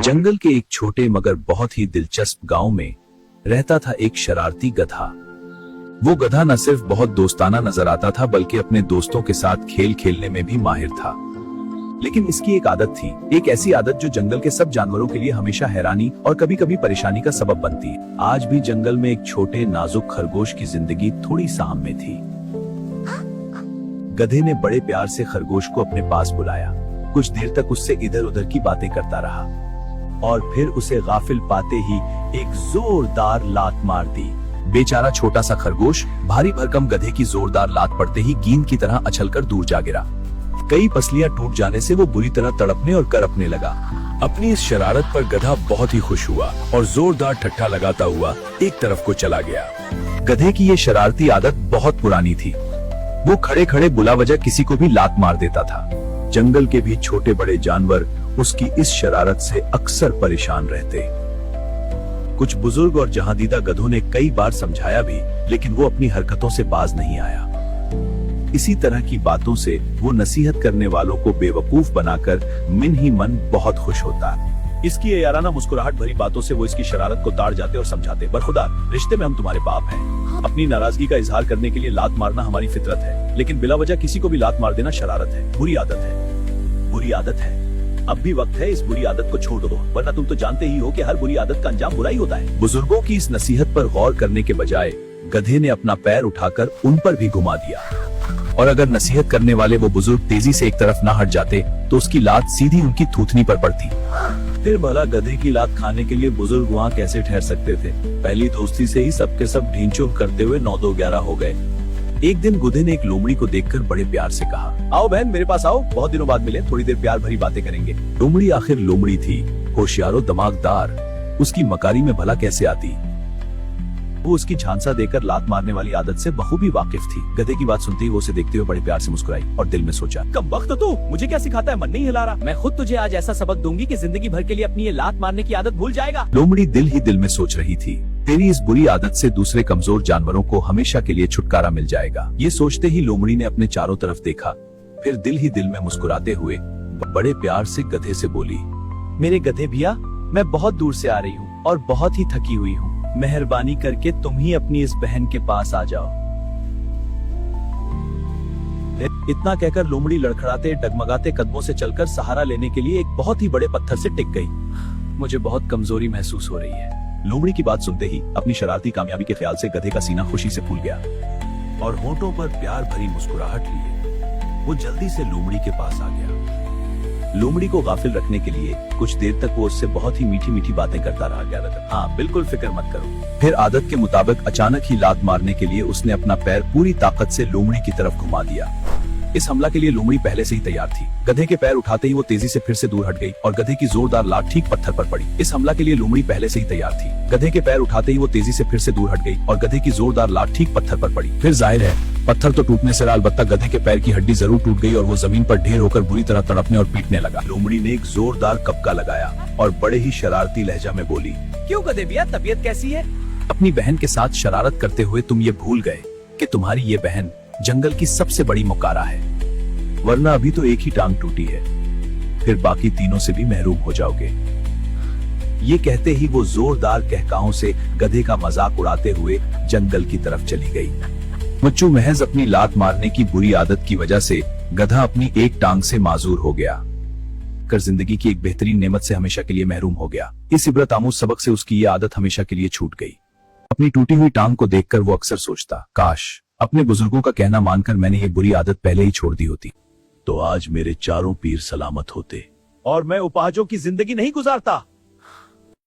जंगल के एक छोटे मगर बहुत ही दिलचस्प गांव में रहता था एक शरारती गधा। वो गधा न सिर्फ बहुत दोस्ताना नजर आता था बल्कि अपने दोस्तों के साथ खेल खेलने में भी माहिर था। लेकिन इसकी एक आदत थी, एक ऐसी आदत जो जंगल के सब जानवरों के लिए हमेशा हैरानी और कभी कभी परेशानी का सबब बनती है। आज भी जंगल में एक छोटे नाजुक खरगोश की जिंदगी थोड़ी साम में थी। गधे ने बड़े प्यार से खरगोश को अपने पास बुलाया, कुछ देर तक उससे इधर उधर की बातें करता रहा और फिर उसे गाफिल पाते ही एक जोरदार लात मार दी। बेचारा छोटा सा खरगोश भारी भरकम गधे की जोरदार लात पड़ते ही गेंद की तरह उछलकर दूर जा गिरा। कई पसलियां टूट जाने से वो बुरी तरह तड़पने और करपने लगा। अपनी इस शरारत पर गधा बहुत ही खुश हुआ और जोरदार ठट्ठा लगाता हुआ एक तरफ को चला गया। गधे की ये शरारती आदत बहुत पुरानी थी। वो खड़े खड़े बुला वजह किसी को भी लात मार देता था। जंगल के भी छोटे बड़े जानवर उसकी इस शरारत से अक्सर परेशान रहते। कुछ बुजुर्ग और जहांदीदा गधों ने कई बार समझाया भी, लेकिन वो अपनी हरकतों से बाज नहीं आया। इसी तरह की बातों से वो नसीहत करने वालों को बेवकूफ बनाकर मन ही मन बहुत खुश होता। इसकी ये याराना मुस्कुराहट भरी बातों से वो इसकी शरारत को ताड़ जाते और समझाते, बरखुदा रिश्ते में हम तुम्हारे बाप हैं। अपनी नाराजगी का इजहार करने के लिए लात मारना हमारी फितरत है, लेकिन बिला वजह किसी को भी लात मार देना शरारत है, बुरी आदत है, बुरी आदत है। अब भी वक्त है इस बुरी आदत को छोड़ दो, वरना तुम तो जानते ही हो कि हर बुरी आदत का अंजाम बुरा ही होता है। बुजुर्गों की इस नसीहत पर गौर करने के बजाय गधे ने अपना पैर उठाकर उन पर भी घुमा दिया और अगर नसीहत करने वाले वो बुजुर्ग तेजी से एक तरफ ना हट जाते तो उसकी लात सीधी उनकी थूथनी पर पड़ती। फिर भला गधे की लात खाने के लिए बुजुर्ग वहाँ कैसे ठहर सकते थे। पहली दोस्ती से ही सबके सब ढींचूम करते हुए 9-2-11 हो गए। एक दिन गुधे ने एक लोमड़ी को देखकर बड़े प्यार से कहा, आओ बहन मेरे पास आओ, बहुत दिनों बाद मिले, थोड़ी देर प्यार भरी बातें करेंगे। लोमड़ी आखिर लोमड़ी थी, होशियारो दिमागदार, उसकी मकारी में भला कैसे आती। वो उसकी झांसा देकर लात मारने वाली आदत से बखूबी वाकिफ थी। गधे की बात सुनते ही वो उसे देखते हुए बड़े प्यार से मुस्कुराई और दिल में सोचा, कम वक्त तो मुझे क्या सिखाता है, मन नहीं हिला रहा। मैं खुद तुझे आज ऐसा सबक दूंगी कि जिंदगी भर के लिए अपनी ये लात मारने की आदत भूल जाएगा। लोमड़ी दिल ही दिल में सोच रही थी, तेरी इस बुरी आदत से दूसरे कमजोर जानवरों को हमेशा के लिए छुटकारा मिल जाएगा। ये सोचते ही लोमड़ी ने अपने चारों तरफ देखा, फिर दिल ही दिल में मुस्कुराते हुए बड़े प्यार से गधे से बोली, मेरे गधे भैया, मैं बहुत दूर से आ रही हूँ और बहुत ही थकी हुई हूँ। मेहरबानी करके तुम ही अपनी इस बहन के पास आ जाओ। इतना कहकर लोमड़ी लड़खड़ाते डगमगाते कदमों से चलकर सहारा लेने के लिए एक बहुत ही बड़े पत्थर से टिक गई। मुझे बहुत कमजोरी महसूस हो रही है। लोमड़ी की बात सुनते ही अपनी शरारती कामयाबी के ख्याल से गधे का सीना खुशी से फूल गया और होंठों पर प्यार भरी मुस्कुराहट लिए वो जल्दी से लोमड़ी के पास आ गया। लोमड़ी को गाफिल रखने के लिए कुछ देर तक वो उससे बहुत ही मीठी मीठी बातें करता रहा। हाँ बिल्कुल फिक्र मत करो। फिर आदत के मुताबिक अचानक ही लात मारने के लिए उसने अपना पैर पूरी ताकत से लोमड़ी की तरफ घुमा दिया। इस हमला के लिए लोमड़ी पहले से ही तैयार थी। गधे के पैर उठाते ही वो तेजी से फिर से दूर हट गई और गधे की जोरदार लात ठीक पत्थर पर पड़ी। इस हमला के लिए लोमड़ी पहले से ही तैयार थी। गधे के पैर उठाते ही वो तेजी से फिर से दूर हट गई और गधे की जोरदार लात ठीक पत्थर पर पड़ी। फिर जाहिर है पत्थर तो टूटने से अलबत्ता गधे के पैर की हड्डी जरूर टूट गई और वो जमीन पर ढेर होकर बुरी तरह तड़पने और पीटने लगा। लोमड़ी ने एक जोरदार कपका लगाया और बड़े ही शरारती लहजा में बोली, क्यों गधे भैया, तबीयत कैसी है? अपनी बहन के साथ शरारत करते हुए तुम ये भूल गए कि तुम्हारी ये बहन जंगल की सबसे बड़ी मुकारा है, वरना अभी तो एक ही टांग टूटी है, फिर बाकी तीनों से भी महरूम हो जाओगे। ये कहते ही वो जोरदार कहकाओं से गधे का मजाक उड़ाते हुए जंगल की तरफ चली गई। मुच्चू महज अपनी लात मारने की बुरी आदत की वजह से गधा अपनी एक टांग से माजूर हो गया, कर जिंदगी की एक बेहतरीन नेमत से हमेशा के लिए महरूम हो गया। इस इबरत आमूज सबक से उसकी ये आदत हमेशा के लिए छूट गई। अपनी टूटी हुई टांग को देखकर वो अक्सर सोचता, काश अपने बुजुर्गों का कहना मानकर मैंने ये बुरी आदत पहले ही छोड़ दी होती, तो आज मेरे चारों पीर सलामत होते और मैं उपाजों की जिंदगी नहीं गुजारता।